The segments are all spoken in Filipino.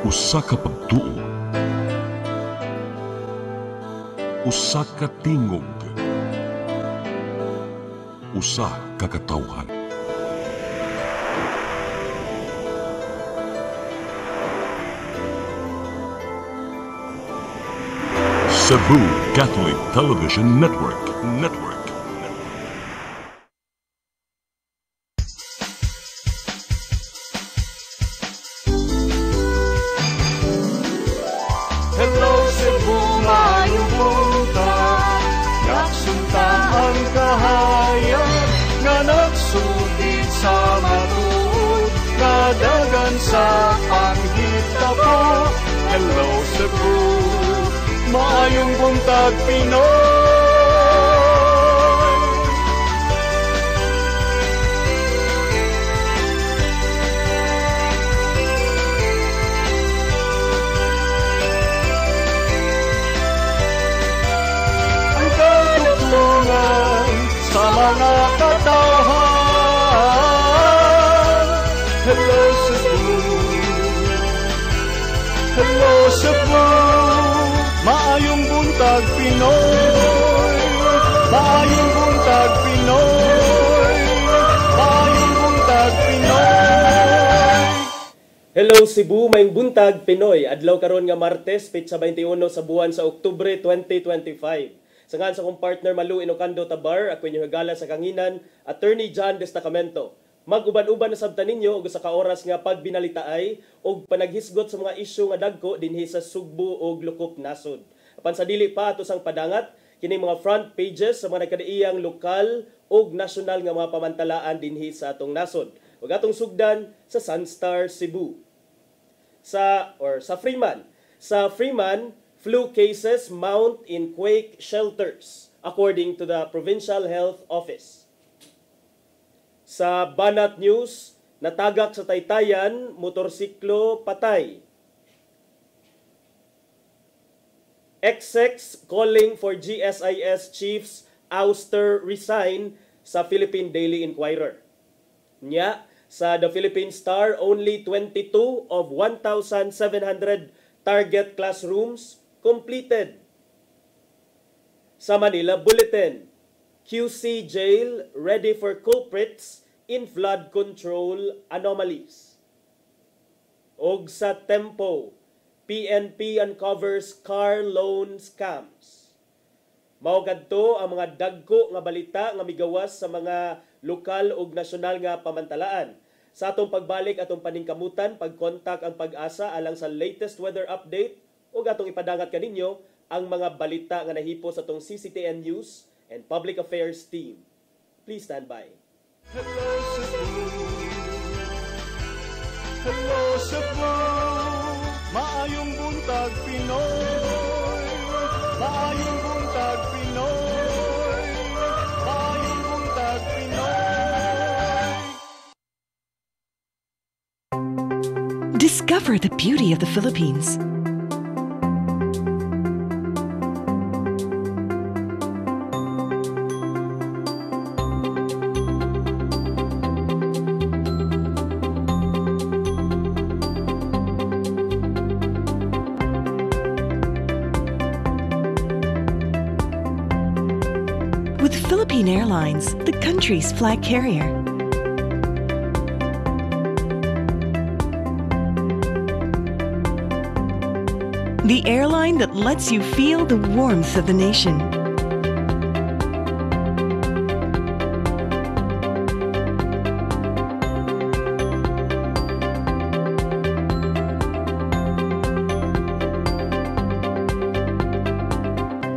Usa ka pagtuo, usa ka tingog, usa ka katawhan. Cebu Catholic Television Network. Hello Cebu, maayong buntag. Yaksunta ang kahayag nga nagsulid sa matuod, nadagan sa panghitabo. Hello Cebu, maayong buntag Pinoy. Ang katutulungan sa mga katawhan. Hello Cebu, hello Cebu, maayong buntag Pinoy, maayong buntag Pinoy, maayong buntag Pinoy. Hello Cebu, maayong buntag Pinoy. Adlaw karon nga Martes, petsa 21 sa buwan sa Oktubre 2025. Sa ngan sa akong partner Malu Inocando Tabar, ako inyong higala sa kanginan, Attorney John Destacamento. Mag-uban-uban na sabta ninyo og sa kaoras nga pagbinalitaay og panaghisgot sa mga isyu nga dagko dinhi sa Sugbo ug Lukok nasod. Apan sa dili pa ato sang padangat kini mga front pages sa mga nagkadaiyang lokal ug nasyonal nga mga pamantalaan dinhi sa atong nasod. Ug atong sugdan sa Sunstar Cebu. Sa Freeman, flu cases mount in quake shelters according to the Provincial Health Office. Sa Banat News, natagak sa Taytayan, motorsiklo patay. XX calling for GSIS chiefs ouster resign sa Philippine Daily Inquirer. Nya, sa The Philippine Star, only 22 of 1,700 target classrooms completed. Sa Manila Bulletin, QC jail ready for culprits in flood control anomalies. Og sa Tempo, PNP uncovers car loan scams. Mao kadto ang mga dagko nga balita nga migawas sa mga lokal ug nasyonal nga pamantalaan. Sa atong pagbalik atong paningkamutan, pagkontak ang Pag-asa alang sa latest weather update ug atong ipadangat kaninyo ang mga balita nga nahipo sa atong CCTN News and Public Affairs team. Please stand by. Hello Cebu, hello Cebu, maayong buntag Pinoy, maayong buntag Pinoy, maayong buntag Pinoy. Discover the beauty of the Philippines. With Philippine Airlines, the country's flag carrier. The airline that lets you feel the warmth of the nation.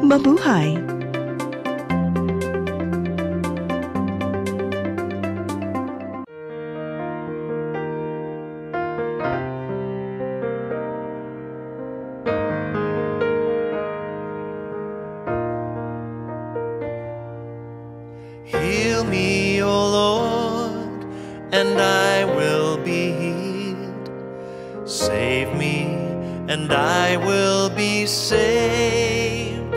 Mabuhay! Heal me, O Lord, and I will be healed. Save me, and I will be saved.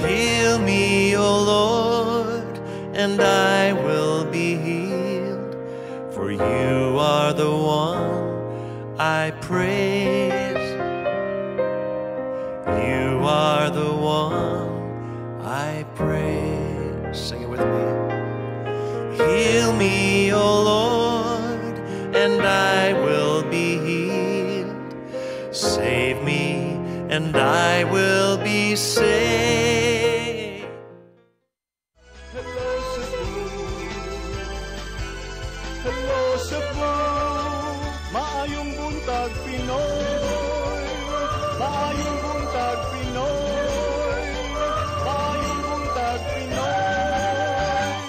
Heal me, O Lord, and I will be healed. For you are the one I praise. You are the one I praise. Sing it with me. Heal me, O Lord, and I will be healed. Save me, and I will be saved. Hello Cebu, hello Cebu, maayong buntag Pinoy, maayong buntag Pinoy, maayong buntag Pinoy.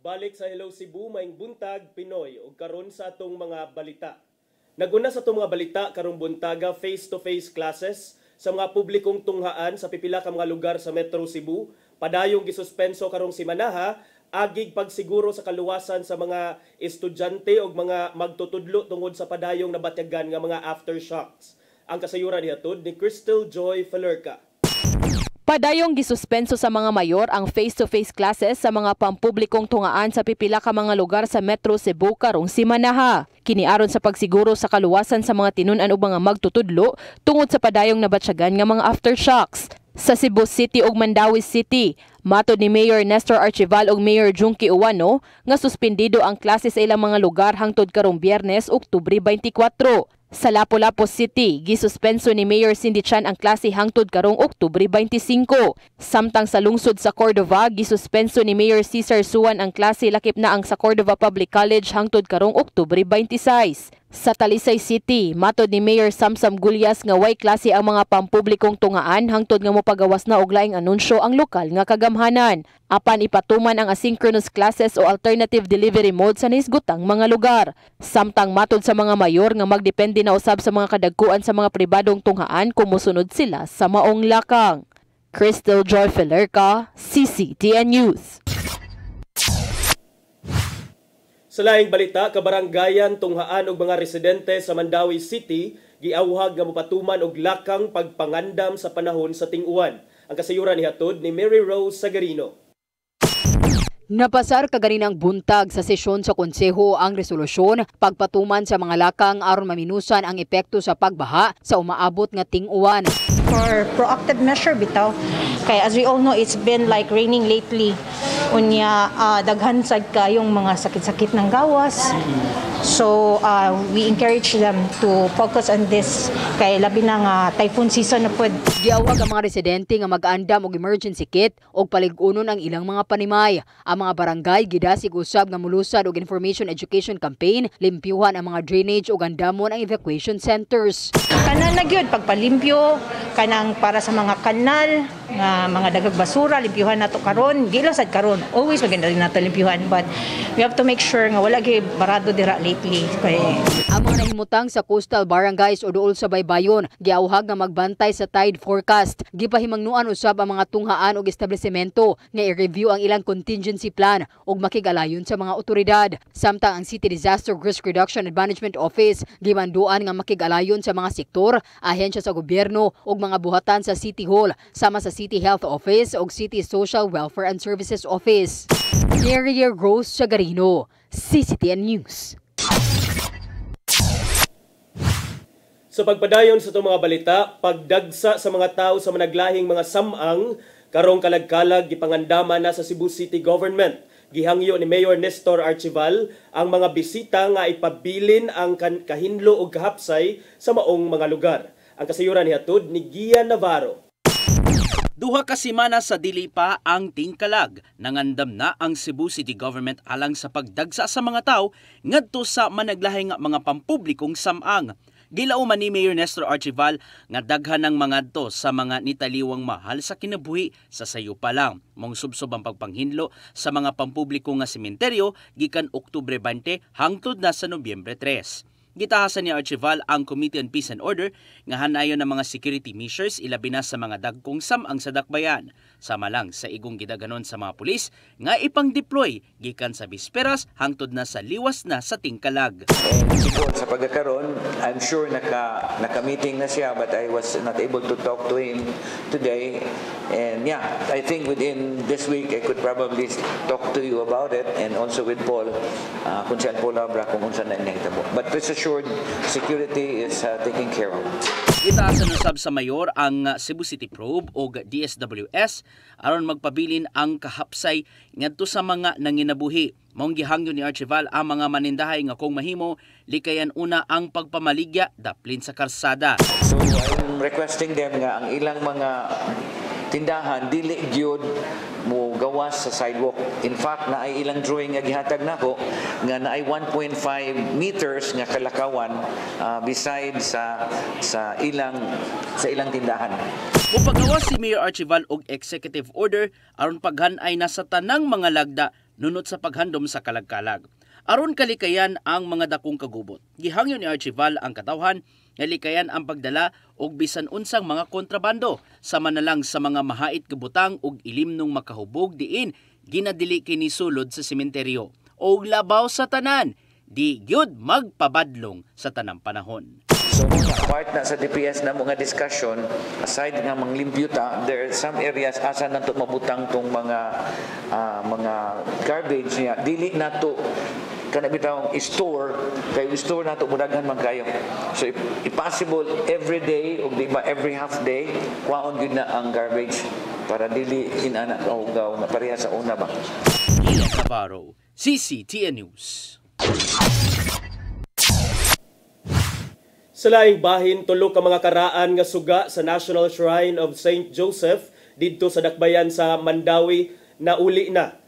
Balik sa Hello Cebu, maing buntag Pinoy ug karon sa atong mga balita. Naguna sa atong mga balita karong buntaga face-to-face classes sa mga publikong tunghaan sa pipila ka mga lugar sa Metro Cebu. Padayong gisuspenso karong simanaha agig pagsiguro sa kaluwasan sa mga estudyante ug mga magtutudlo tungod sa padayong nabatyagan nga mga aftershocks. Ang kasayuran nihatod ni Crystal Joy Falerca. Padayong gisuspenso sa mga mayor ang face-to-face classes sa mga pampublikong tungaan sa pipila ka mga lugar sa Metro Cebu karong simanaha. Kiniaron sa pagsiguro sa kaluwasan sa mga tinun-an ug mga magtutudlo tungod sa padayong nabatyagan nga mga aftershocks. Sa Cebu City ug Mandawi City, matod ni Mayor Nestor Archival ug Mayor Junkie Uwano nga suspendido ang klase sa ilang mga lugar hangtod karong Biyernes, Oktubre 24. Sa Lapu-Lapu City, gisuspenso ni Mayor Cindy Chan ang klase hangtod karong Oktubre 25. Samtang sa lungsod sa Cordova, gisuspenso ni Mayor Cesar Suwan ang klase lakip na ang sa Cordova Public College hangtod karong Oktubre 26. Sa Talisay City, matod ni Mayor Samsam Gulyas nga way klase ang mga pampublikong tungaan hangtod nga mopagawas na og laing anunsyo ang lokal nga kagamhanan. Apan ipatuman ang asynchronous classes o alternative delivery mode sa naisgutang mga lugar. Samtang matod sa mga mayor nga magdepende na usab sa mga kadagkuan sa mga pribadong tunghaan kung mosunod sila sa maong lakang. Crystal Joy Falerca, CCTN News. Sa laing balita, kabaranggayan tunghaan og mga residente sa Mandawi City giawhag nga mopatuman og lakang pagpangandam sa panahon sa ting-uwan. Ang kasayuran nihatod ni Mary Rose Sagarino. Napasar kaganinang buntag sa sesyon sa konseho ang resolusyon pagpatuman sa mga lakang aron maminusan ang epekto sa pagbaha sa umaabot nga ting-uwan. For proactive measure bitaw, kay as we all know, it's been like raining lately. Unya daghan sad kayong mga sakit-sakit ng gawas. So we encourage them to focus on this kay labi na nga typhoon season na pod. Giawhag ang mga residente nga mag-andam og emergency kit og palig-unon ang ilang mga panimay. Ang mga barangay gidasig usab nga mulusad og information education campaign, limpyuhan ang mga drainage ug andamon ang evacuation centers. Kanang na gyud pagpalimpyo kanang para sa mga kanal nga mga dagag basura limpyuhan nato karon, di lang sad karon. Always maganda rin nato limpyuhan, but we have to make sure nga wala gyud barado dira lately. Kay ang mga nahimutang sa coastal barangays o duol sa baybayon giawhag nga magbantay sa tide forecast. Gipahimangnuan usab ang mga tunghaan og establisimento nga i-review ang ilang contingency plan ug makigalayon sa mga otoridad. Samtang ang City Disaster Risk Reduction and Management Office gimanduan nga makigalayon sa mga sektor, ahensya sa gobyerno ug mga buhatan sa City Hall sama sa City Health Office ug City Social Welfare and Services Office. Carrier Rose Sagarino, CCTN News. Sa pagpadayon sa itong mga balita, pagdagsa sa mga tao sa managlahing mga samang, karong kalag-kalag gipangandama na sa Cebu City Government. Gihangyo ni Mayor Nestor Archival ang mga bisita nga ipabilin ang kahinlo o kahapsay sa maong mga lugar. Ang kasayuran nihatod ni Gian Navarro. Duha ka semana sa dili pa ang tingkalag, nangandam na ang Cebu City Government alang sa pagdagsa sa mga tao ngadto sa managlahing mga pampublikong samang. Gilauman ni Mayor Nestor Archival nga daghan ng mga to sa mga nitaliwang mahal sa kinabuhi sa sayo pa lang. Mong subsob ang pagpanghinlo sa mga pampubliko nga sementeryo gikan Oktubre 20 hangtod na sa Nobyembre 3. Gitahasan ni Archival ang Committee on Peace and Order nga hanayon ng mga security measures ilabi na sa mga dagkong samang sa dakbayan. Sama lang sa igong gidaganon sa mga pulis nga ipang-deploy gikan sa bisperas hangtod na sa liwas na sa tingkalag. Siguro sa pagkakaroon, I'm sure sure naka-meeting na siya, but I was not able to talk to him today. And yeah, I think within this week I could probably talk to you about it, and also with Paul, kung saan po labra, kung saan na inahitabo. But rest assured, security is taken care of. Itaasan usab sa mayor ang Cebu City Probe o DSWS aron magpabilin ang kahapsay ngadto sa mga nanginabuhi. Maong gihangyo ni Archival ang mga manindahay nga kung mahimo likayan una ang pagpamaligya daplin sa karsada. So I'm requesting them nga ang ilang mga tindahan dili gyud mo gawas sa sidewalk. In fact, na ay ilang drawing nga gihatag nako nga na ay 1.5 meters nga kalakawan beside sa ilang tindahan. Mupagawas si Mayor Archival og executive order aron paghanay na sa tanang mga lagda nunot sa paghandom sa kalagkalag. Aron kalikayan ang mga dakong kagubot. Gihangyo ni Archival ang katawhan nga likayan ang pagdala og bisan unsang mga kontrabando sama na lang sa mga mahait kabutang og ilimnong makahubog diin ginadili kini sulod sa sementeryo og labaw sa tanan di gyud magpabadlong sa tanang panahon. So part na sa DPS na mga discussion, aside nga manglimpyo ta, there are some areas asa nato mabutang tong mga garbage niya dili nato kana bitawng store kay store nato mudaghan man kayo. So if possible every day o di ba every half day kwaon gyud na ang garbage para dili inana kaugaw na pareha sa una ba. Ilan Navarro, CCTN News. Sa laing bahin, tulo ka mga karaan nga suga sa National Shrine of St. Joseph didto sa Dakbayan sa Mandawi na uli na.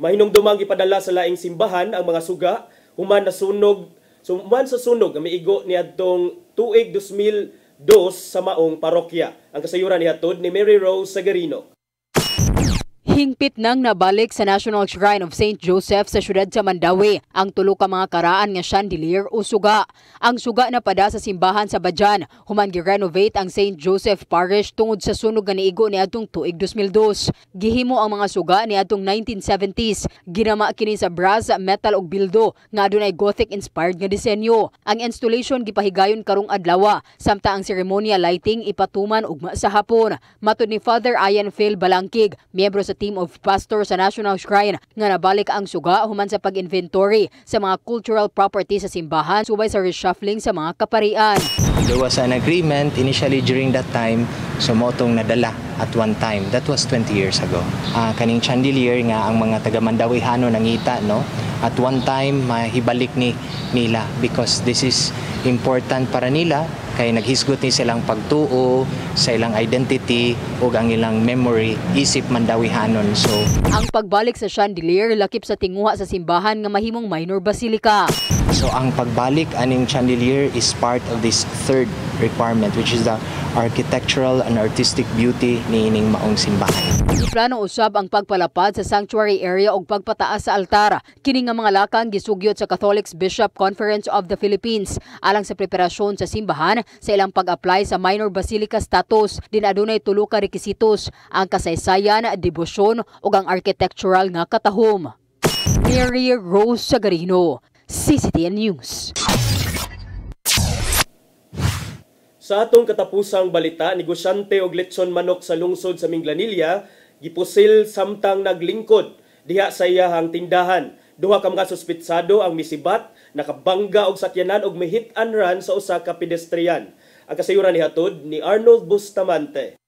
Mahinungdumang ipadala sa laing simbahan ang mga suga human sa sunog nga miigo niadtong tuig 2002 sa maong parokya. Ang kasayuran nihatod ni Mary Rose Sagarino. Hingpit nang nabalik sa National Shrine of St. Joseph sa syudad sa Mandawi ang tulo ka mga karaan nga chandelier o suga. Ang suga na pada sa simbahan sa Bajan, human gi-renovate ang St. Joseph Parish tungod sa sunog nga niigo niadtong tuig 2002. Gihimo ang mga suga niadtong 1970s. Ginama kini sa brass, metal ug bildo nga adunay Gothic-inspired nga disenyo. Ang installation gipahigayon karong adlaw, samtang ang seremonya lighting ipatuman ugma sa hapon. Matud ni Father Ian Phil Balangkig, miyembro sa team of pastor sa National Shrine, nga nabalik ang suga human sa pag-inventory sa mga cultural property sa simbahan subay sa reshuffling sa mga kaparian. There was an agreement initially during that time, so motong nadala at one time. That was 20 years ago. Kaning chandelier nga ang mga taga Mandawihano nangita, no? At one time mahibalik nila because this is important para nila kay naghisgot ni silang pagtuo sa ilang identity o ang ilang memory isip Mandawihanon. So ang pagbalik sa chandelier lakip sa tinguha sa simbahan nga mahimong minor basilica. So ang pagbalik aning chandelier is part of this third requirement, which is the architectural and artistic beauty ni ining maong simbahan. Plano usab ang pagpalapad sa sanctuary area ug pagpataas sa altar. Kini nga mga lakang gisugyot sa Catholic Bishop Conference of the Philippines alang sa preparasyon sa simbahan sa ilang pag-apply sa minor basilica status. Din adunay tulo ka rekisitos: ang kasaysayan, debosyon ug ang architectural nga katahom. Mary Rose Sagarino, CCTN News. Sa atong katapusang balita, negosyante og lechon manok sa lungsod sa Minglanilla gipusil samtang naglingkod diha sa iyahang tindahan. Duha ka mga suspitsado ang misibat, nakabangga og sakyanan og may hit and run sa usa ka pedestrian. Ang kasayuran nihatod ni Arnold Bustamante.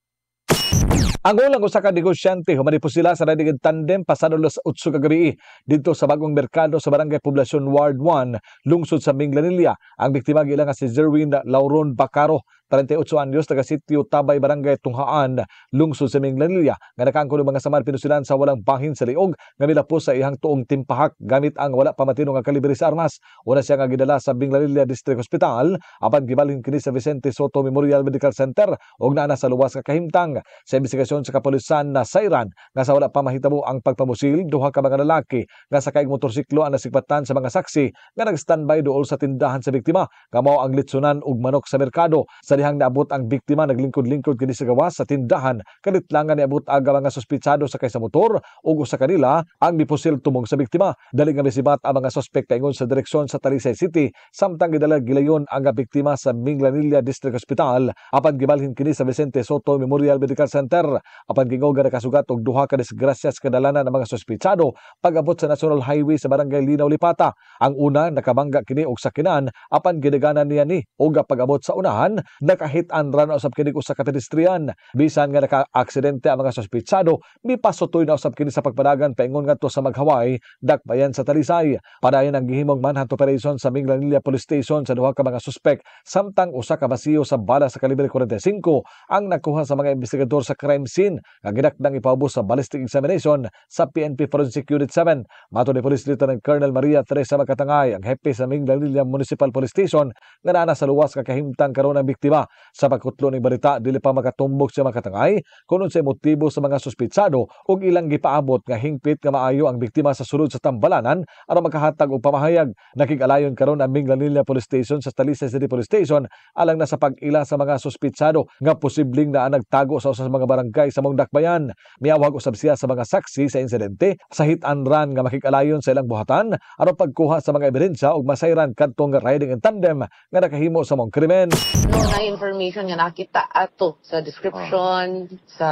Ang ulang usa ka negosyante humani po sila sa radigid tandem pasado alas 8 ka gabi dito sa bagong merkado sa Barangay Poblacion Ward 1, lungsod sa Minglanilla. Ang biktima gila nga si Zerwin Lauron Bacaro, 38 anyos, taga sitio Tabay, Barangay Tunghaan, lungsod sa Minglanilla, nga nakaangkon ng mga samar pinusilan sa walang bahin sa liog nga milapos sa ihang tuong timpahak gamit ang wala pa matino nga kalibre sa armas. Una siya nga gidala sa Minglanilla District Hospital apan gibalhin kini sa Vicente Soto Memorial Medical Center ug naa sa luwas ka kahimtang. Sa investigasyon sa kapulisan na sayran nga sa wala pa mahitabo ang pagpamusil, duha ka mga lalaki nga sakay motorsiklo ang nasigpatan sa mga saksi nga nag-standby dool sa tindahan sa biktima nga mao ang litsunan ug manok sa merkado. Sa Sa dihang naabot ang biktima, naglingkod-lingkod kini sa gawas sa tindahan, kalitlangan niabot aga mga suspitsado sakay sa motor ug usa kanila ang nipusil tumong sa biktima. Dali nga misibat ang mga suspek ingon sa direksyon sa Talisay City samtang gidala gilayon ang biktima sa Minglanilla District Hospital apan gibalhin kini sa Vicente Soto Memorial Medical Center. Apan gingoga nakasugat og duha ka disgrasya sa kadalanan ng mga suspitsado pag-abot sa National Highway sa Barangay Linaw Lipata. Ang una nakabangga kini og sakinan apan gidaganan niya ni og pag-abot sa unahan nakahit and run usab kini usa ka pedestrian. Bisan nga naka-aksidente ang mga suspitsado, mipasutoy na usab kini sa pagpadagan paingon ngadto sa Maghaway, dakbayan sa Talisay. Padayon ang gihimong manhunt operation sa Minglanilla Police Station sa duha ka mga suspek samtang usa ka basiyo sa bala sa kalibre 45 ang nakuha sa mga investigador sa crime scene nga ginakdang ipaubos sa ballistic examination sa PNP Forensic Unit 7. Mato ni Police Lieutenant Colonel Maria Teresa Makatangay, ang hepe sa Minglanilla Municipal Police Station, nga naa sa luwas nga kahimtang karon ang biktima. Sa pagkutlo ning balita, dili pa makatumbok si Makatangay kuno sa motibo sa mga suspitsado ug ilang gipaabot nga hingpit nga maayo ang biktima sa sulod sa tambalanan aron makahatag og pamahayag. Nakig-alayon karon ang Minglanilla Police Station sa Talisay City Police Station alang na sa pag-ila sa mga suspitsado nga posibleng naa nagtago sa usa sa mga barangay sa mong dakbayan. Miawag usab siya sa mga saksi sa insidente sa hit and run nga makig-alayon sa ilang buhatan aron pagkuha sa mga ebidensya ug masayran kadtong riding in tandem nga nakahimo sa mong krimen. Na information nga nakita ato sa description, sa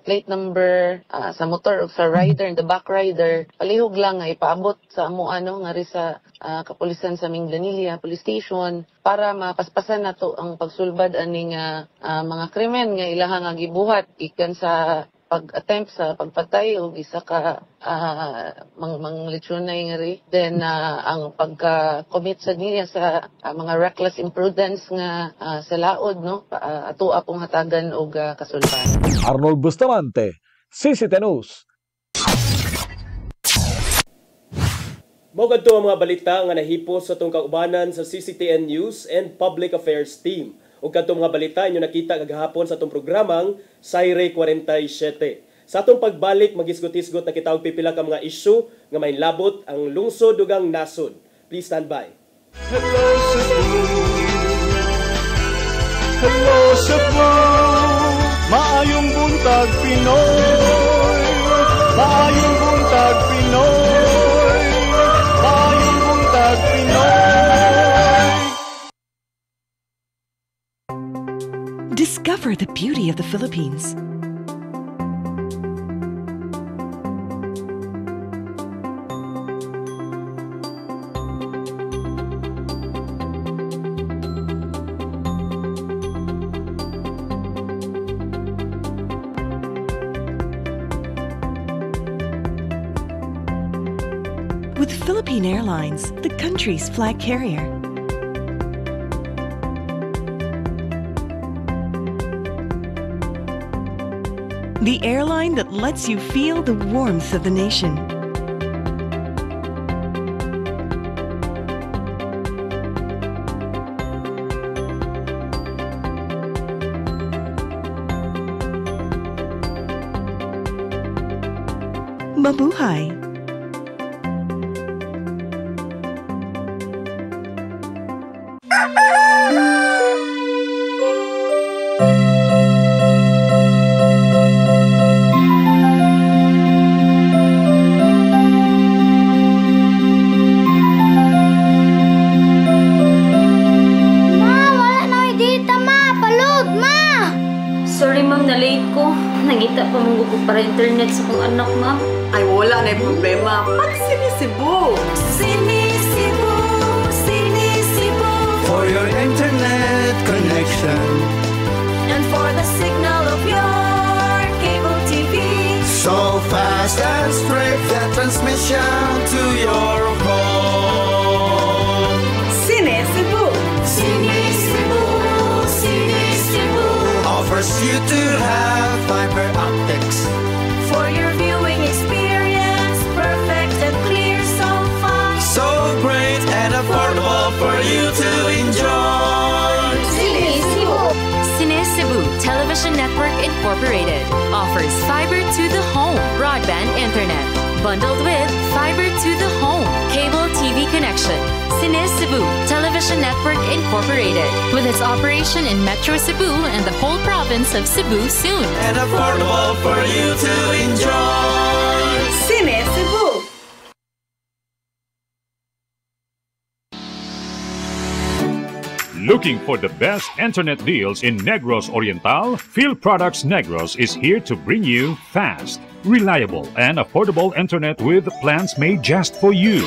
plate number, sa motor ug sa rider, the back rider, palihog lang nga ipaabot sa amo nga ri sa kapulisan sa Minglanilla Police Station para mapaspasan nato ang pagsulbad aning mga krimen nga ilaha nga gibuhat ikan sa pag-attempt sa pagpatay o isa ka manglitsonay nga ri. Then ang pagka-commit sa niya sa mga reckless imprudence nga sa laod, no? Ato apong hatagan og kasulban. Arnold Bustamante, CCTV News. Mogad to ang mga balita nga nahipos sa itong kaubanan sa CCTN News and Public Affairs Team. O kadtong mga balita inyo nakita kagahapon sa itong programang Sayre 47. Sa atong pagbalik, magisgot-isgot na kita og pipila ka mga isyu nga may labot ang lungsod ug ang nasod. Please stand by. Hello Cebu, hello Cebu, maayong buntag Pinoy, maayong buntag Pinoy, maayong buntag Pinoy. Discover the beauty of the Philippines. With Philippine Airlines, the country's flag carrier. The airline that lets you feel the warmth of the nation. Mabuhay! Nangita pa mong gusto para internet sa kong anak, ma'am. Ay, wala na yung problema. Pag-Sinisibu! Sinisibu! Sinisibu! For your internet connection And for the signal of your cable TV. so fast and straight, that transmission to your home. Sinisibu! Sinisibu! Sinisibu! Offers you to have fiber optics For your viewing experience, perfect and clear so far. so great and affordable for you to enjoy. Sinisibu! Sinisibu Television Network Incorporated offers fiber to the home broadband internet bundled with fiber to the home cable TV connection. Sinisibu Television Network Incorporated Incorporated, with its operation in Metro Cebu and the whole province of Cebu soon. And affordable for you to enjoy. Cine Cebu. Looking for the best internet deals in Negros Oriental? Field Products Negros is here to bring you fast, reliable, and affordable internet with plans made just for you.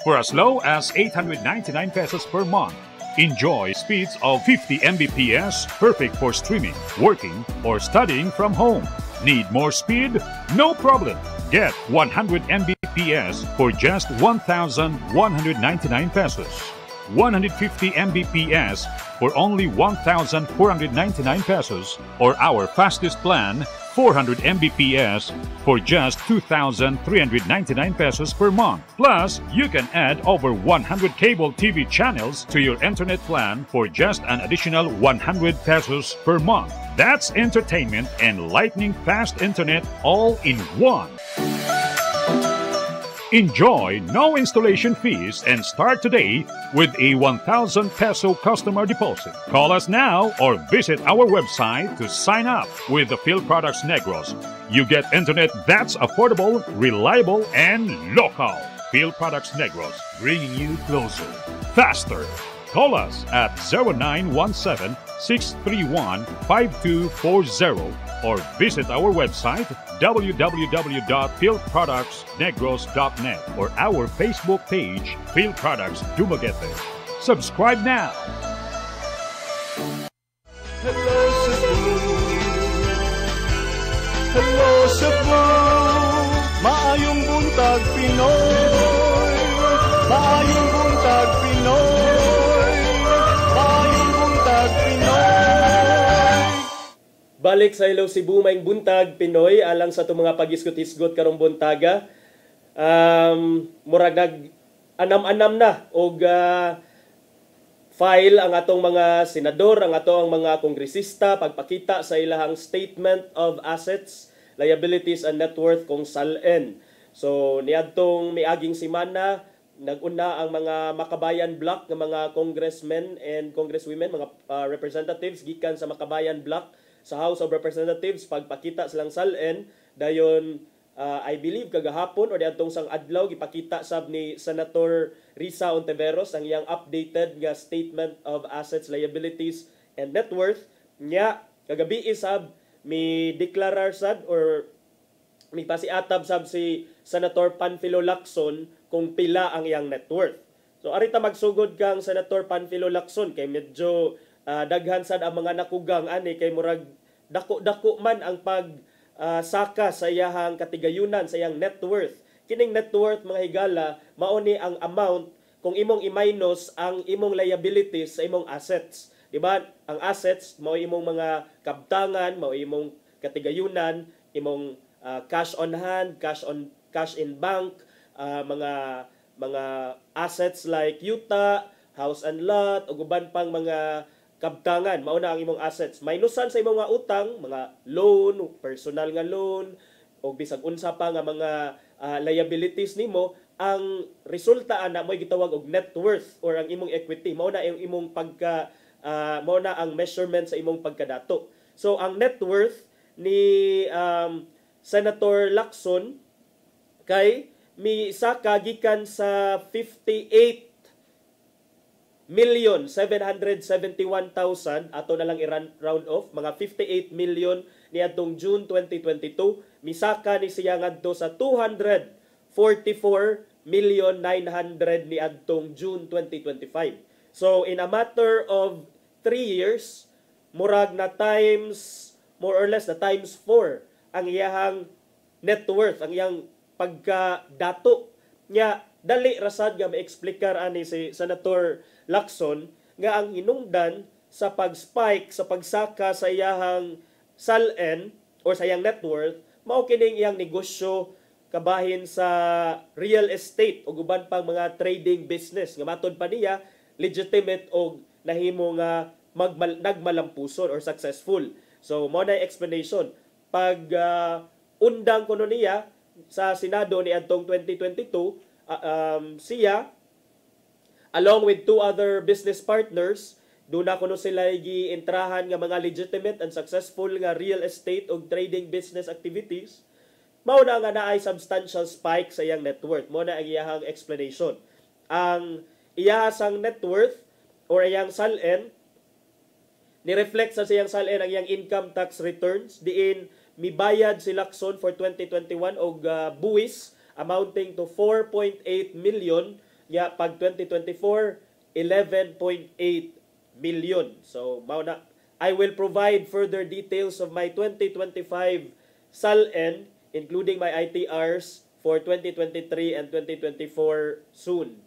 For as low as 899 pesos per month, enjoy speeds of 50 Mbps, perfect for streaming, working, or studying from home. Need more speed? No problem. Get 100 Mbps for just 1,199 pesos. 150 Mbps for only 1,499 pesos, or our fastest plan, 400 Mbps for just 2,399 pesos per month. Plus, you can add over 100 cable TV channels to your internet plan for just an additional 100 pesos per month. That's entertainment and lightning fast internet all in one. Enjoy no installation fees and start today with a 1,000 peso customer deposit. Call us now or visit our website to sign up with the Field Products Negros. You get internet that's affordable, reliable, and local. Field Products Negros, bringing you closer, faster. Call us at 0917-631-5240 or visit our website www.fieldproductsnegros.net or our Facebook page, Field Products Dumaguete. Subscribe now. Hello Cebu, hello Cebu, maayong buntag Pinoy, maayong buntag Pinoy, maayong buntag Pinoy. Balik sa Hello Cebu, maing buntag Pinoy alang sa itong mga pag-isgot-isgot karong buntaga. Murag nag-anam-anam na og file ang atong mga senador, ang atong mga kongresista pagpakita sa ilahang statement of assets, liabilities and net worth kung SALN. So niadtong miaging semana nag-una ang mga Makabayan Block ng mga congressmen and congresswomen, mga representatives gikan sa Makabayan Block sa House of Representatives pagpakita silang SALN dayon I believe kagahapon or diadtong sang adlaw gipakita sab ni Senator Risa Ontiveros ang iyang updated nga statement of assets, liabilities and net worth nya kagabi sab mi deklarar sad or mi pasiatab sab si Senator Panfilo Lacson kung pila ang iyang net worth. So arita magsugod kang Senator Panfilo Lacson kay medyo daghan sad ang mga nakugang ani kay murag dako-dako man ang pag saka sa iyahang katigayunan sa iyang net worth. Kining net worth mga higala mao ni ang amount kung imong i-minus ang imong liabilities sa imong assets. Di ba? Ang assets mao imong mga kabtangan, mao imong katigayunan, imong cash on hand, cash in bank, mga assets like yuta, house and lot, ug uban pang mga kabtangan, mao na ang imong assets. Minusan sa imong mga utang, mga loan, personal nga loan, o bisag unsa pa nga mga liabilities nimo, ang resulta ana mo'y gitawag og net worth or ang imong equity. Mao na ang imong mao na ang measurement sa imong pagkadato. So ang net worth ni Senator Lacson kay misaka gikan sa 58,771,000 ato na lang i-round off mga 58 million niadtong June 2022 misaka ni siya ngadto sa 244,900,000 niadtong June 2025. So in a matter of 3 years murag na times more or less na times 4 ang iyahang net worth, ang iyang pagkadato nya. Dali rasad nga ma-explikar ani si Senator Lacson nga ang hinungdan sa pag-spike sa pagsaka sa iyahang SALN or sa iyang net worth mao kining iyang negosyo kabahin sa real estate o guban pang mga trading business nga matud pa niya legitimate o nahimo nga nagmalampuson or successful. So mao na explanation pag undang kuno niya sa Senado ni adtong 2022 siya along with 2 other business partners, doon na kuno sila giintrahan nga mga legitimate and successful nga real estate o trading business activities. Mao na nga naay substantial spike sa iyang net worth. Mo na ang iyahang explanation. Ang iyahang net worth or iyang SALN ni-reflect sa iyang SALN ang iyang income tax returns diin mibayad si Lacson for 2021 og buwis amounting to 4.8 million ya pag 2024 11.8 million. So mao na, I will provide further details of my 2025 SALN including my ITRs for 2023 and 2024 soon.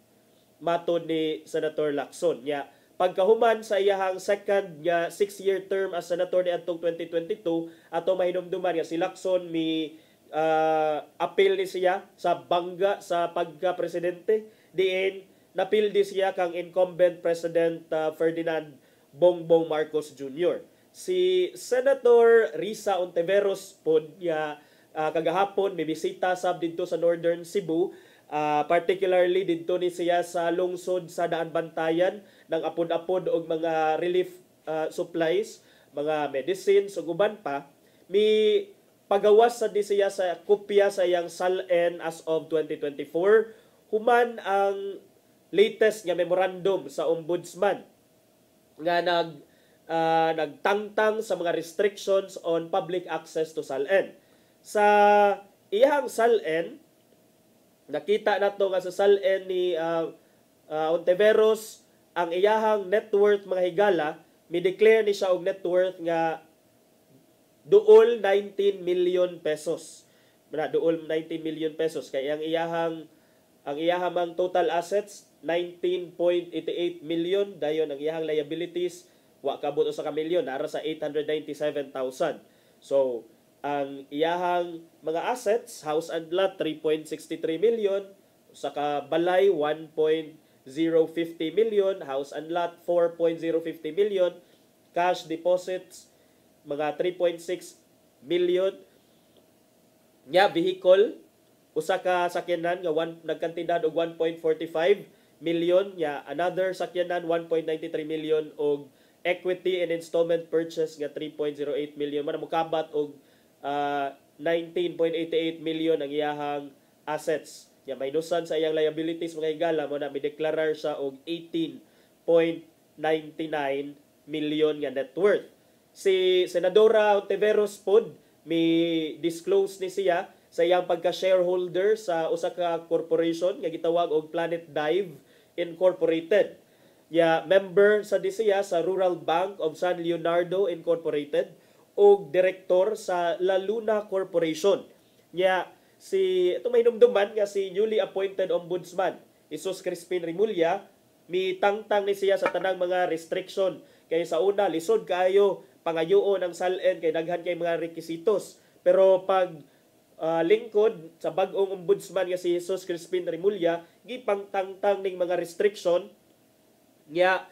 Matod ni Senator Lacson. Ya, pagkahuman sa iyahang second nga 6-year term as senator ni atong 2022, ato mahinumduman nga si Lacson appeal ni siya sa bangga sa pagka-presidente. Diin napildi siya kang incumbent President Ferdinand Bongbong Marcos Jr. Si Senator Risa Ontiveros pod kagahapon may bisita sab didto sa Northern Cebu, particularly didto ni siya sa lungsod sa Daan Bantayan ng apod-apod og mga relief supplies, mga medicines ug uban pa. Mi pagawas sa di siya sa kopya sa iyang SALN as of 2024 human ang latest nga memorandum sa ombudsman nga nagtangtang sa mga restrictions on public access to SALN. Sa iyang SALN, nakita nato nga sa SALN ni Ontiveros, ang iyahang net worth mga higala, mi-declare ni siya og net worth nga duol 19 million pesos. Duol 19 million pesos kay ang iyahang total assets 19.88 million, dayon ang iyahang liabilities wa kabot sa kamilyon, nara sa 897,000. So ang iyahang mga assets, house and lot 3.63 million, saka balay 1.050 million, house and lot 4.050 million, cash deposits mga 3.6 million. Nya vehicle usa ka sakyanan nga nagkantidad og 1.45 million, nya another sakyanan 1.93 million og equity and installment purchase nga 3.08 million. Man mokabat og 19.88 million ang iyahang assets. Ya minusan sa iyang liabilities mga higala mo na mi-deklarar siya og 18.99 million nga net worth. Si Senadora Ontiveros pod mi disclose ni siya sa iyang pagka-shareholder sa usa ka corporation nga gitawag og Planet Dive Incorporated. Ya member sa siya sa Rural Bank of San Leonardo Incorporated o direktor sa La Luna Corporation. Nya ito may hinumduman nga si newly appointed ombudsman Isus Crispin Rimulya, mitangtang ni siya sa tanang mga restriction. Kaya sa una lisod kaayo pangayuon ang SALN kay daghan kay mga rekisitos. Pero pag lingkod sa bag-ong ombudsman nga si Isus Crispin Rimulya, gipangtangtang ning mga restriction nya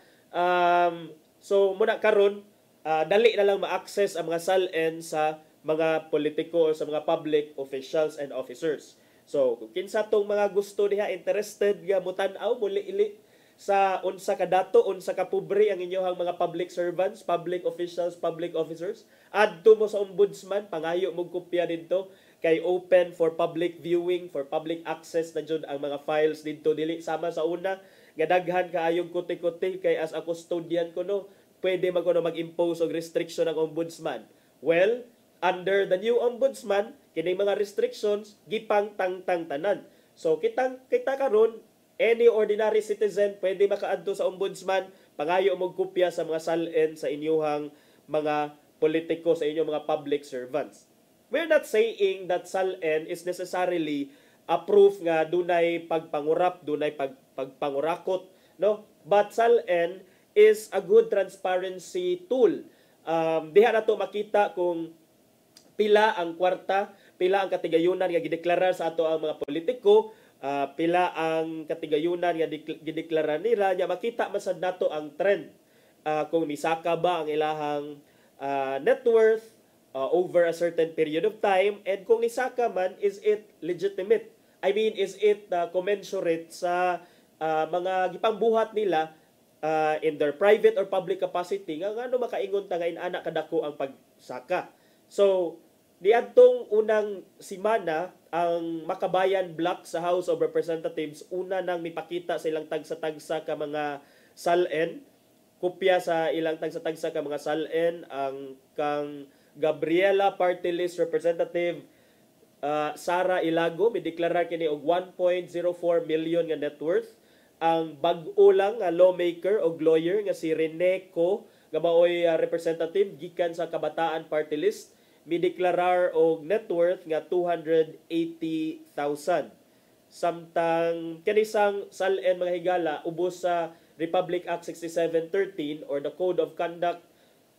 so muna karon dali na lang ma-access ang mga SALN sa mga politiko o sa mga public officials and officers. So, kung kinsa tong mga gusto diha, interested nga mutan-aw, muli-ili sa unsa ka dato, unsa ka pobre ang inyohang mga public servants, public officials, public officers, adto mo sa ombudsman, pangayo mo kopya dito, kay open for public viewing, for public access na jud ang mga files dito. Dili sama sa una, nga daghan kaayong kuti-kuti, kay as a custodian ko no, pwede mag-impose og restriction ng ombudsman. Well, under the new ombudsman, kini mga restrictions gipang tangtang tanan. So kita karon any ordinary citizen pwede makaadto sa ombudsman, pangayo mo kopya sa mga SALN sa inyong mga politiko, sa inyong mga public servants. We're not saying that SALN is necessarily a proof nga dunay pagpangurap, dunay pagpangurakot, no? But SALN is a good transparency tool. Diha na to makita kung pila ang kwarta, pila ang katigayunan nga gideklarar sa ato ang mga politiko, pila ang katigayunan nga gideklarar nila, nya makita man sad nato ang trend. Kung nisaka ba ang ilahang net worth over a certain period of time, and kung nisaka man, is it legitimate? I mean, is it commensurate sa mga gipangbuhat nila in their private or public capacity nga ngano makaingon ta nga inana kadako ang pagsaka. So niadtong unang simana ang Makabayan Bloc sa House of Representatives una nang mipakita sa ilang tagsa-tagsa ka mga SALN, kopya sa ilang tagsa-tagsa ka mga SALN ang kang Gabriela Party List Representative Sara Ilago mideklarar kini og 1.04 million nga net worth. Ang bag-o lang nga lawmaker o lawyer nga si Rene Co nga maoy representative gikan sa Kabataan Party List mideklarar og net worth nga 280,000. Samtang kanisang SALN mga higala ubos sa Republic Act 6713 or the Code of Conduct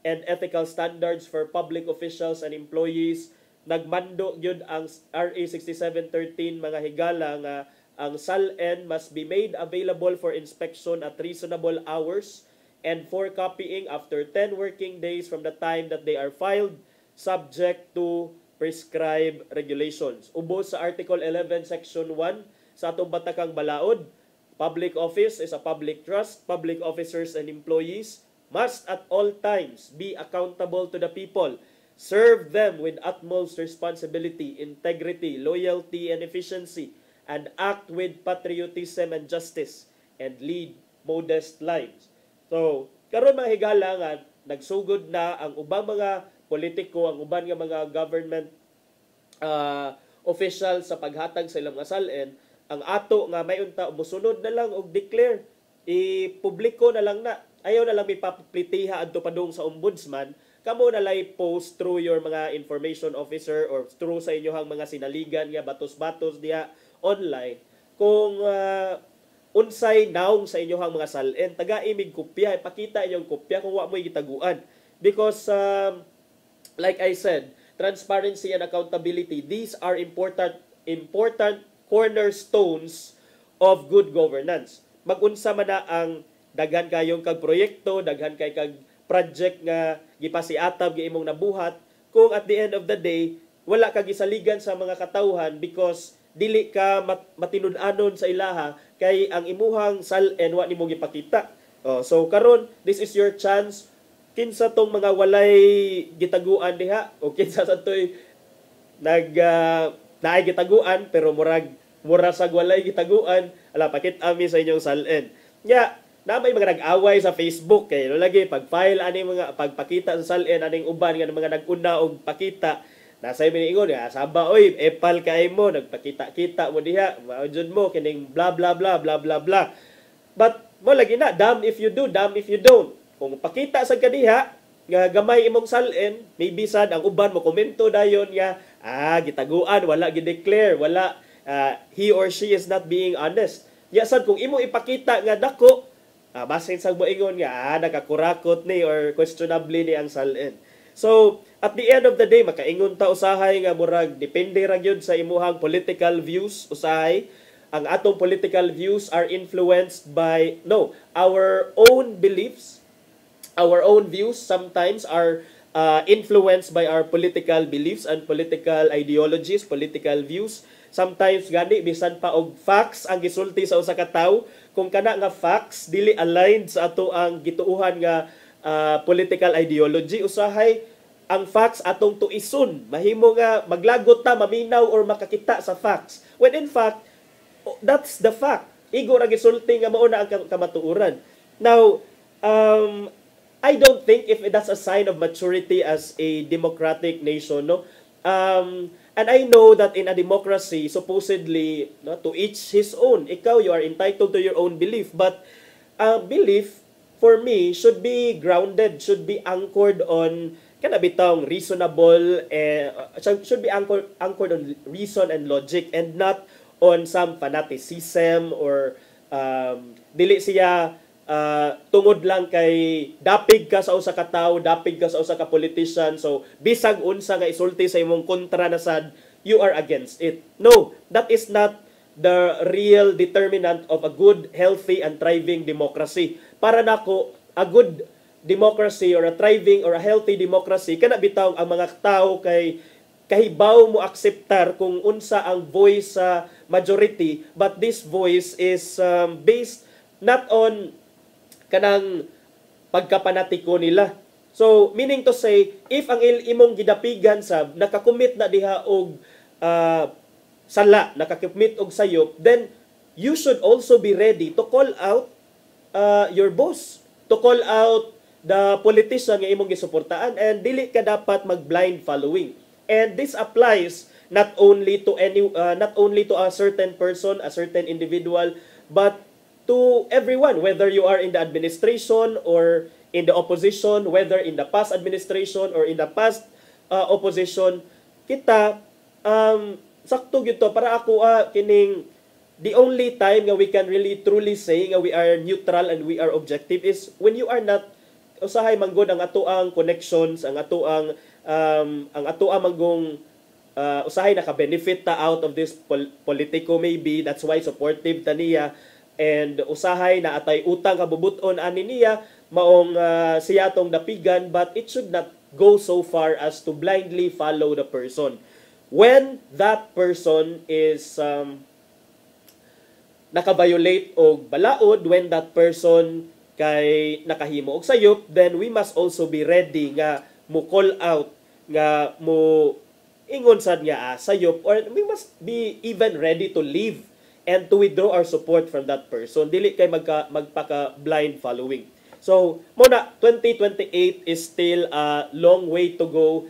and Ethical Standards for Public Officials and Employees, nagmando gyud ang RA 6713 mga higala nga ang SALN must be made available for inspection at reasonable hours and for copying after 10 working days from the time that they are filed, subject to prescribed regulations. Ubos sa Article 11, Section 1 sa atong batakang balaod, public office is a public trust. Public officers and employees must at all times be accountable to the people, serve them with utmost responsibility, integrity, loyalty, and efficiency, and act with patriotism and justice, and lead modest lives. So, karon mga higala nga, nagsugod na ang ubang mga politiko, ang uban nga mga government official sa paghatag sa ilang mga SALN, ang ato nga may unta musunod na lang og declare, ipubliko na lang na. Ayaw na lang may paplitiha adto padung sa ombudsman, kamo na lay post through your mga information officer or through sa inyohang mga sinaligan nga batos-batos diha online. Kung unsay naong sa inyohang mga SALN, taga-imig kopya, ipakita inyong kopya kung wa mo'y gitaguan. Because like I said, transparency and accountability, these are important cornerstones of good governance. Mag-unsa man na ang daghan kayong kag proyekto, daghan kay kag project nga gipasiatab giimong nabuhat, kung at the end of the day wala ka gisaligan sa mga katawhan because dili ka matinud-anon sa ilaha kay ang imuhang SALN wa nimo gipakita. So karon, this is your chance. Kinsa tong mga walay gitaguan diha o kinsa sa toy naay gitaguan pero mura sa walay gitaguan, ala pakit ami sa inyong SALN. Nya na may mga nag-away sa Facebook kay lagi pag-file ani mga pagpakita sa SALN aning uban nga mga nag-una og pakita nasa ingon nga saba oy epal kay mo nagpakita-kita mo diha maudjud mo kining blah blah blah blah blah blah. But mo lagi na damn if you do, damn if you don't. Kung pakita sa kadiha nga gamay imong SALN, maybe sad ang uban mo komento dayon nga gitaguan, wala gi-declare, wala he or she is not being honest. Ya sad kung imo ipakita nga dako, basin sa moingon nga nakakurakot ni or questionably ni ang SALN. So at the end of the day makaingon ta usahay nga murag depende ra gyud sa imuhang political views. Usahay ang atong political views are influenced by our own beliefs. Our own views sometimes are influenced by our political beliefs and political ideologies, political views. Sometimes gani bisan pa og facts ang gisulti sa usa ka tawo, kung kana nga facts dili aligned sa ato ang gituuhan nga political ideology, usahay ang facts atong tuison, mahimo nga maglagot ta, maminaw or makakita sa facts. When in fact, that's the fact. Igo ra gisulti nga mao na ang kamatuoran. Now, I don't think if that's a sign of maturity as a democratic nation, no. And I know that in a democracy, supposedly, to each his own. Ikaw, you are entitled to your own belief, but belief for me should be grounded, should be anchored on kanabitang reasonable, should be anchored on reason and logic, and not on some fanaticism or dili siya tungod lang kay dapig ka sa usa ka tawo, dapig ka sa usa ka politician, so bisag unsa nga isulti sa imong kontra na sad, you are against it. No, that is not the real determinant of a good, healthy, and thriving democracy. Para nako, a good democracy or a thriving or a healthy democracy, kana bitaw ang mga tawo kay kahibaw mo akseptar kung unsa ang voice sa majority, but this voice is based not on kanang pagkapanatiko nila. So meaning to say, if ang imong gidapigan sab nakakumit na diha og sala, nakakumit og sayop, then you should also be ready to call out your boss, to call out the politician nga imong gisuportaan, and dili ka dapat mag-blind following. And this applies not only to a certain person, a certain individual, but to everyone, whether you are in the administration or in the opposition, whether in the past administration or in the past opposition. Kita sakto gyud to para ako kining the only time nga we can really truly say nga we are neutral and we are objective is when you are not usahay manggod ang atoang connections, ang atoang manggong usahay naka-benefit ta out of this politiko, maybe that's why supportive ta niya, and usahay na atay utang kabubuton ani niya maong siya tong dapigan, but it should not go so far as to blindly follow the person. When that person is nakabiolate og balaod, when that person kay nakahimo og sayop, then we must also be ready nga mo call out, nga mo ingon sad nga sayop, or we must be even ready to leave and to withdraw our support from that person. Dili kay magpaka blind following. So muna 2028 is still a long way to go,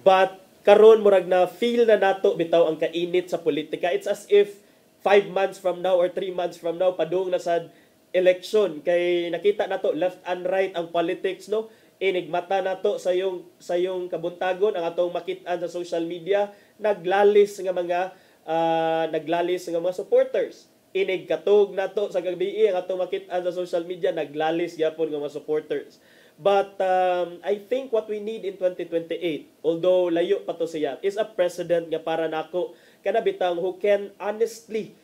but karon murag na feel na nato bitaw ang kainit sa politika. It's as if 5 months from now or 3 months from now padung na sad election, kay nakita nato left and right ang politics, no? Inigmata nato sa yung kabuntagon ang atong makit-an sa social media, naglalis nga mga supporters. Inig katog nato sa gabi ang atong makit-an sa social media, naglalis gyapon nga mga supporters. But I think what we need in 2028, although layo pa to siya, is a president nga para nako kanabitang who can honestly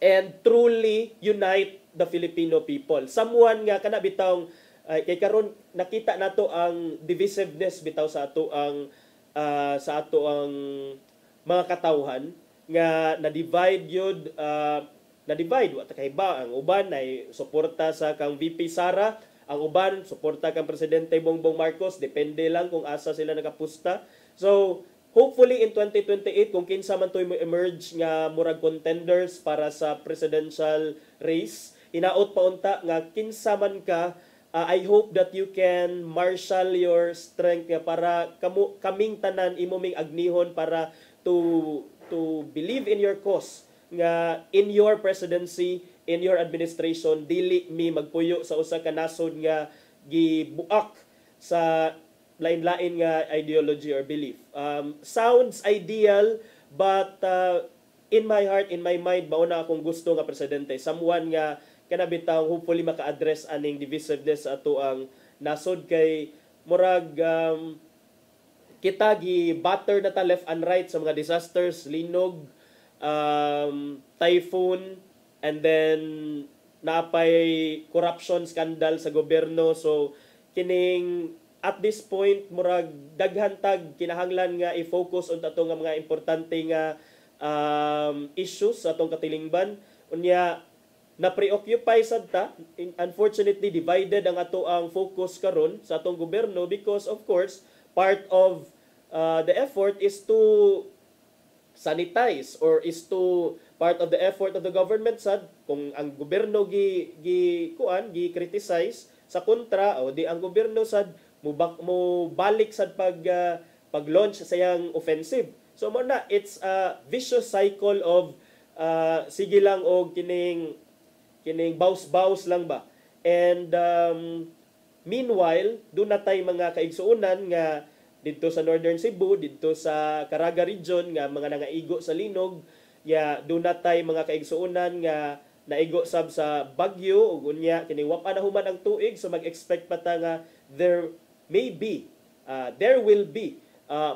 and truly unite the Filipino people. Someone nga kanabitang kay karon nakita nato ang divisiveness bitaw sa ato ang mga katawhan nga na-divide yun, na-divide wa ta kay ba ang uban ay suporta sa kang VP Sara, ang uban suporta kang presidente Bongbong Marcos, depende lang kung asa sila nakapusta. So hopefully in 2028 kung kinsa man toy mo emerge nga murag contenders para sa presidential race, hinaot pa unta nga kinsa man ka, I hope that you can marshal your strength nga para kaming tanan imoming agnihon para to believe in your cause, nga in your presidency, in your administration, dili mi magpuyo sa usa ka nasod nga gibuak sa lain-lain nga ideology or belief. Sounds ideal, but in my heart, in my mind, mauna akong gusto nga presidente, someone nga kanabitang hopefully maka-address aning divisiveness ato ang nasod, kay murag kita gi-batter na ta left and right sa mga disasters, linog, typhoon, and then napay corruption scandal sa gobyerno. So kining at this point murag daghan tag kinahanglan nga i-focus on ato nga mga importante nga issues sa atong katilingban. Unya na preoccupy sad ta, unfortunately divided ang ato ang focus karon sa atong gobyerno, because of course part of the effort is to sanitize, or is to part of the effort of the government sad kung ang gobyerno gi criticize sa kontra, o di ang gobyerno sad mo balik sad pag-launch sa yang offensive. So mo na, it's a vicious cycle of sige lang og kining baus-baus lang ba. And meanwhile, doon na tayo mga kaigsuunan nga dito sa Northern Cebu, dito sa Caraga region nga mga nangaigo sa linog, doon na tayo mga kaigsuunan nga naigo sab sa bagyo, ug unya kini wa pa nahuman ang tuig, so mag-expect pa ta nga there will be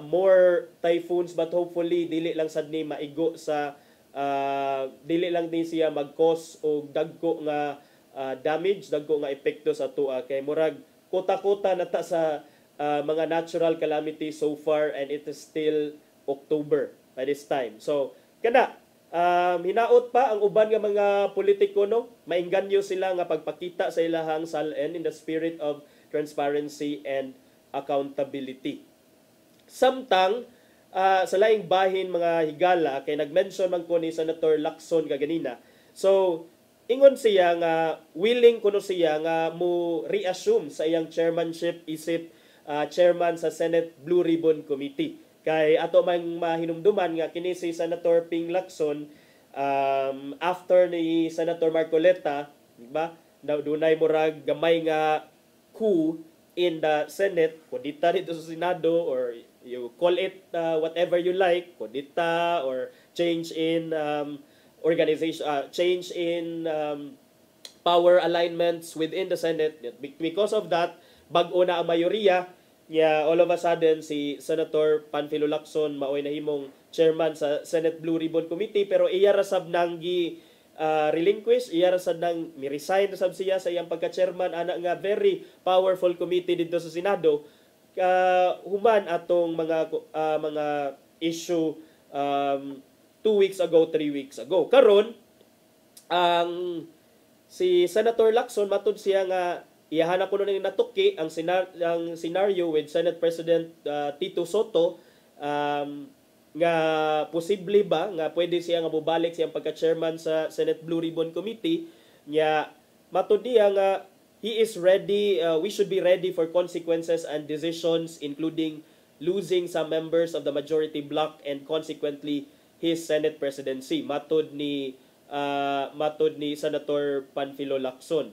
more typhoons, but hopefully dili lang sad ni maigo sa dili lang din siya mag-cause og dagko nga damage, dagko nga epekto sa tua, kay murag kota-kota na ta sa mga natural calamity so far, and it is still October by this time. So kana hinaot pa ang uban nga mga politiko, no, mainganyo sila nga pagpakita sa ilahang salen in the spirit of transparency and accountability. Samtang sa laing bahin mga higala, kay nag-mention man ko ni Senator Lacson kaganina. So ingon siya nga willing kuno siya nga mo reassume sa iyang chairmanship isip chairman sa Senate Blue Ribbon Committee. Kay ato man mahinumduman nga kini si Senator Ping Lacson after ni Senator Marcoleta, di ba? Dunay murag gamay nga coup in the Senate, kudita dito sa Senado, or you call it whatever you like, kudita or change in organization, change in power alignments within the Senate. Because of that, bag-o na ang mayoriya. All of a sudden, si Senator Panfilo Lacson maoy nahimong chairman sa Senate Blue Ribbon Committee, pero iya rasab nang relinquish, iya rasab nang mi-resign rasab siya sa iyang pagka-chairman ana nga very powerful committee dito sa Senado. Human atong mga issue 2 weeks ago, 3 weeks ago. Karon ang si Senator Lacson matud siya nga iyahan ko nun natuki ang scenario with Senate President Tito Soto nga posible ba nga pwede siya nga mubalik siyang pagka-chairman sa Senate Blue Ribbon Committee nya matud niya nga he is ready, we should be ready for consequences and decisions including losing some members of the majority bloc and consequently his Senate presidency, matud ni Senator Panfilo Lacson.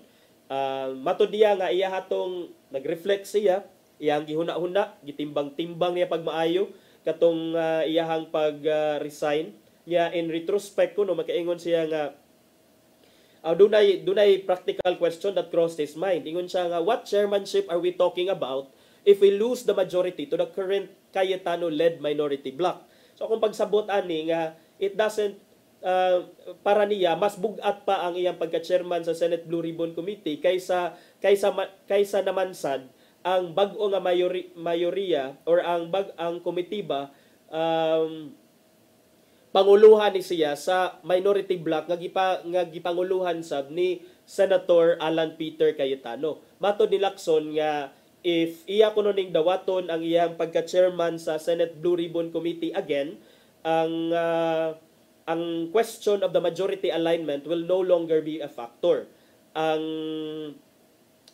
Matud niya nga iya hatong nag-reflect siya, iyang gihuna-huna, gitimbang-timbang niya pagmaayo katong iyahang pag-resign niya. In retrospect kuno makaingon siya nga dunay practical question that crossed his mind. Ingon siya nga, what chairmanship are we talking about if we lose the majority to the current Cayetano-led minority bloc? So kung pagsabot ani nga it doesn't para niya mas bugat pa ang iyang pagka-chairman sa Senate Blue Ribbon Committee kaysa naman sad ang bag-o nga mayoriya or ang komitiba panguluhan ni siya sa minority bloc nga gipanguluhan sab ni Senator Alan Peter Cayetano. Matod ni Lacson nga if iya kuno ning dawaton ang iyang pagka-chairman sa Senate Blue Ribbon Committee again, ang question of the majority alignment will no longer be a factor.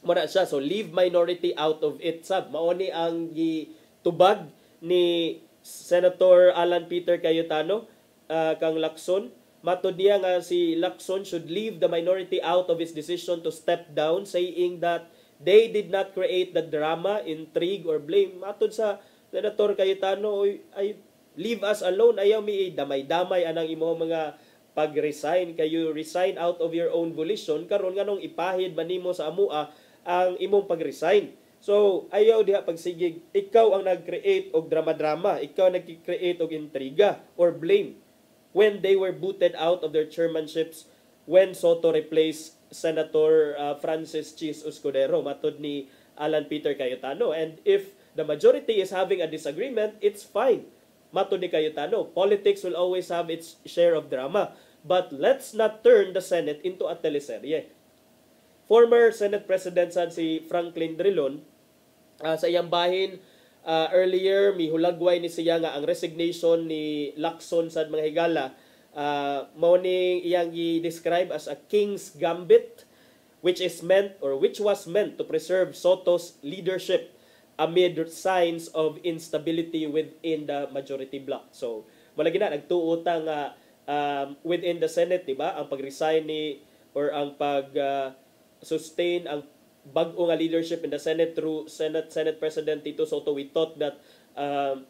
Muna siya, so leave minority out of it sab. Maoni ang gitubag ni Senator Alan Peter Cayetano kang Lacson. Matod niya nga si Lacson should leave the minority out of his decision to step down, saying that they did not create the drama, intrigue, or blame. Matod sa Senator Cayetano, ay leave us alone. Ayaw mi damay-damay anang imo mga pag-resign. Kayo resign out of your own volition. Karon nganong ipahid ba nimo sa amua ang imong pag-resign? So ayaw diha pagsigig. Ikaw ang nag-create og drama-drama. Ikaw nag-create og intriga or blame when they were booted out of their chairmanships when Soto replaced Senator Francis Chis Escudero, matod ni Alan Peter Cayetano. And if the majority is having a disagreement, it's fine. Matod ni Cayetano, politics will always have its share of drama. But let's not turn the Senate into a teleserye. Former Senate President si Franklin Drilon, sa iyang bahin, earlier, mihulagway ni siya nga ang resignation ni Lacson sa mga higala. Mao ni iyang i-describe as a king's gambit, which was meant to preserve Soto's leadership amid signs of instability within the majority bloc. So, malagi na nagtuota nga within the Senate, diba? Ang pag-resign or ang pag-sustain ang bag-o nga leadership in the Senate through Senate President Tito Soto. We thought that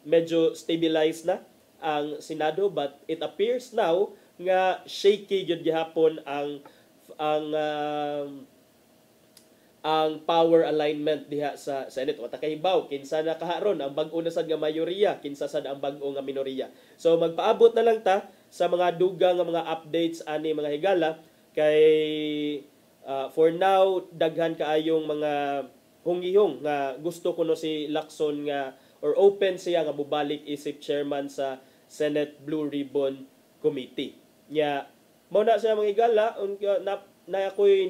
medyo stabilized na ang Senado, but it appears now nga shaky gyud gihapon ang power alignment diha sa Senate. O takahibaw, kinsa na kaharon ang bag-o na sad nga mayoriya, kinsa sad ang bag-o nga minoriya. So magpaabot na lang ta sa mga dugang nga mga updates ani mga higala kay for now daghan kaayong mga hungihong nga gusto kuno si Lacson nga or open siya nga mubalik isip chairman sa Senate Blue Ribbon Committee. Nya mao na siya mga igala na ako'y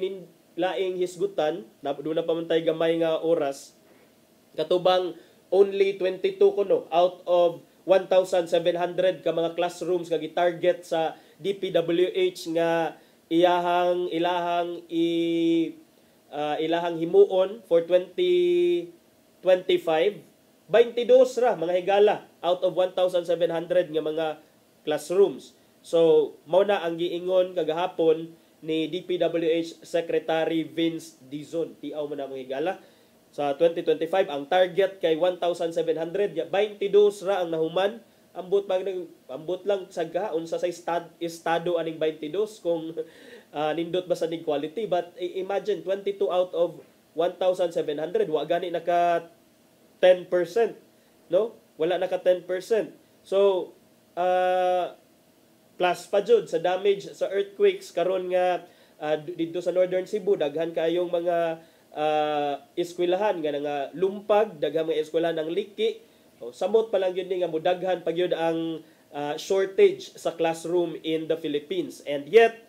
laing hisgutan na doon na pamantay gamay nga oras katubang only 22 kuno out of 1,700 ka mga classrooms nga gitarget sa DPWH nga ilahang himuon for 2025 22 ra mga higala out of 1,700 nga mga classrooms. So mao na ang giingon kagahapon ni DPWH Secretary Vince Dizon. Tiaw mo na mga higala. Sa 2025 ang target kay 1,700 22 ra ang nahuman. Ambot lang sagka unsa sa estado aning 22 kung nindot ba sa ning quality, but imagine 22 out of 1,700 wa gani naka 10%, no? Wala naka 10%. So plus pa jud sa damage sa earthquakes karon nga dito sa Northern Cebu daghan kayong mga eskwelahan nga nga lumpag, daghang mga eskwelahan ng liki. Samot pa lang yun nga mudaghan pag yun ang shortage sa classroom in the Philippines. And yet,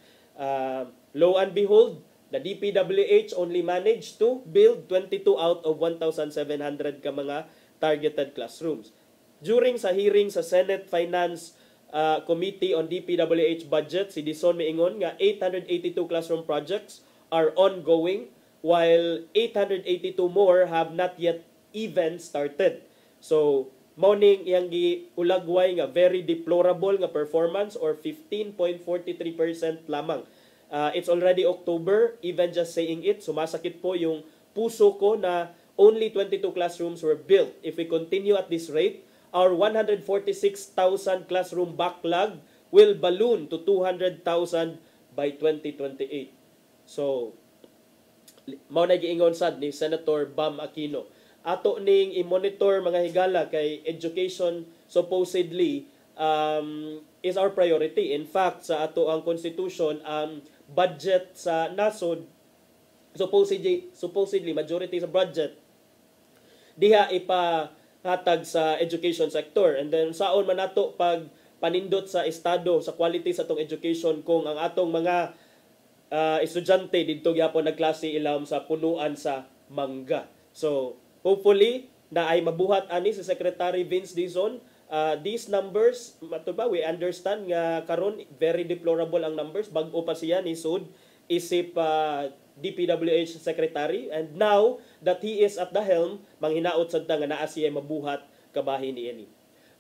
lo and behold, the DPWH only managed to build 22 out of 1,700 ka mga targeted classrooms. During sa hearing sa Senate Finance Committee on DPWH budget, si Dizon miingon nga 882 classroom projects are ongoing while 882 more have not yet even started. So, morning iyang giulagway nga very deplorable nga performance or 15.43% lamang. It's already October, even just saying it, sumasakit po yung puso ko na only 22 classrooms were built. If we continue at this rate, our 146,000 classroom backlog will balloon to 200,000 by 2028. So, mao na giingon sad ni Senator Bam Aquino. Ato ning i-monitor mga higala kay education supposedly is our priority. In fact, sa ato ang constitution, ang budget sa nasod supposedly majority sa budget diha ipahatag sa education sector. And then saon man nato pag panindot sa estado sa quality sa atong education kung ang atong mga estudyante dito gyapon nagklase ilawom sa punuan sa mangga. So hopefully na ay mabuhat ani si Secretary Vince Dizon. These numbers matuba we understand nga karon very deplorable ang numbers, bag-o pa siya ni Sud isip DPWH Secretary, and now that he is at the helm manghinaot sad ta nga naa siya mabuhat kabahin niini.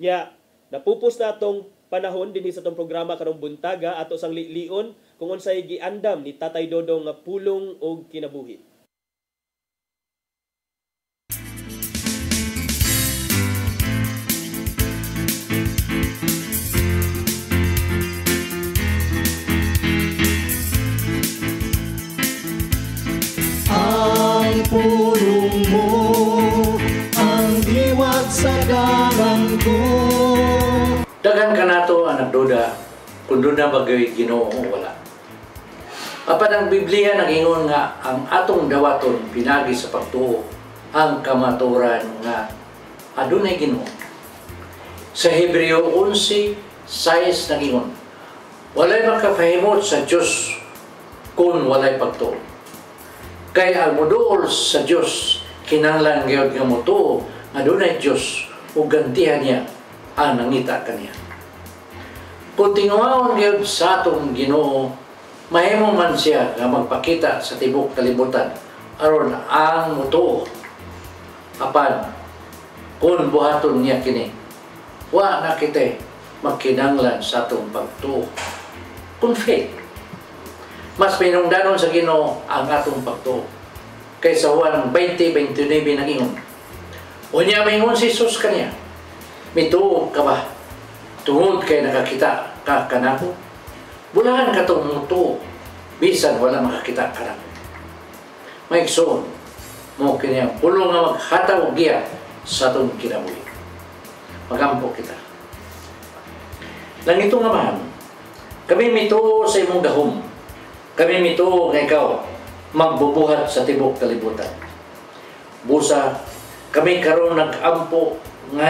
Nya napupos na atong panahon dinhi sa atong programa karong buntaga ato sang lion kung unsay giandam ni Tatay Dodong nga pulong og kinabuhi. Ang pulong mo ang diwat sa dalan ko. Dagan ka nato ang nagduda kung doon na bagay Ginoo o wala. Apan ang Biblia nagingon nga ang atong dawaton pinagi sa pagtuo ang kamaturan nga adunay Ginoo. Sa Hebreo 11:6 nagingon, walay makapahimot sa Dios kung walay pagtuo. Kaya ang muduol sa Dios kinahanglan gyud nga motuo nga adunay Dios ug gantihan niya ang nangita kaniya. Kung tinguhaon gyud sa atong Ginoo, mahimo man siya nga magpakita sa tibok kalibutan aron ang mutuo. Apan kung buhaton niya kini, wa na kita magkinahanglan sa atong pagtuo. Kung faith, mas pinungdanon sa Ginoo ang atong pagtuo. Kaysa Juan 20:29 nagingon, unya maingon si Jesus kaniya, mituo ka ba? Tungod kay nakakita ka kanako? Bulahan ka itong mutuo, bisan wala makakita kanako. Maigsoon mo kanyang pulong nga maghataw giya sa itong kinabuhi. Magampo kita. Lang ito nga mahal, kami mituo sa imong gahom. Kami mituo nga ikaw magbubuhat sa tibok kalibutan. Busa kami karon nag-ampo nga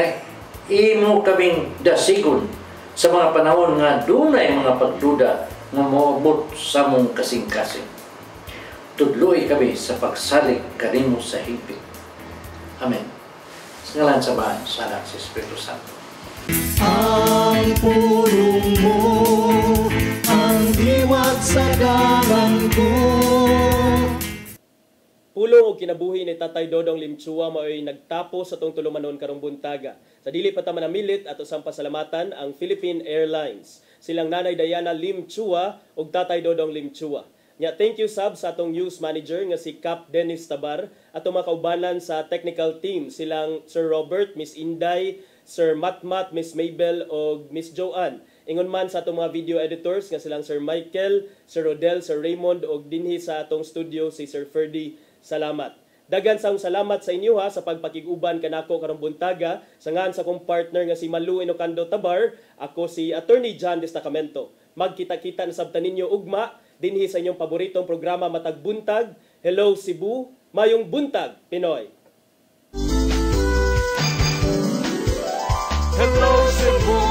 imo kaming dasigon sa mga panahon nga dunay mga pagduda nga moabot sa mong kasing-kasing. Tudloy kami sa pagsalig kanimo sa higpit. Amen. Sa ngalan sa Ama, sa Anak, sa Espiritu Santo. Ang pulong mo, ang diwat sa dalan ko. Pulong og kinabuhi ni Tatay Dodong Limchua mao'y nagtapos sa tong tulumanon karong buntaga. Sa dili pa ta manamilit ato sang pasalamatan ang Philippine Airlines. Silang Nanay Diana Limchua ug Tatay Dodong Limchua. Nya thank you sab sa atong news manager nga si Cap Dennis Tabar at mga kaubanan sa technical team silang Sir Robert, Miss Inday, Sir Matmat, Miss Mabel o Miss Joanne. Ingon man sa atong mga video editors nga silang Sir Michael, Sir Rodel, Sir Raymond o dinhi sa atong studio si Sir Ferdy. Salamat. Dagan sang salamat sa inyo ha sa pagpakiguban kanako karong buntaga sa ngan sa kong partner nga si Malu Inocando Tabar, ako si Attorney John Destacamento. Magkita-kita na sabtan ninyo ugma dinhi sa inyong paboritong programa Matag Buntag. Hello Cebu, mayong buntag Pinoy. Hello Cebu.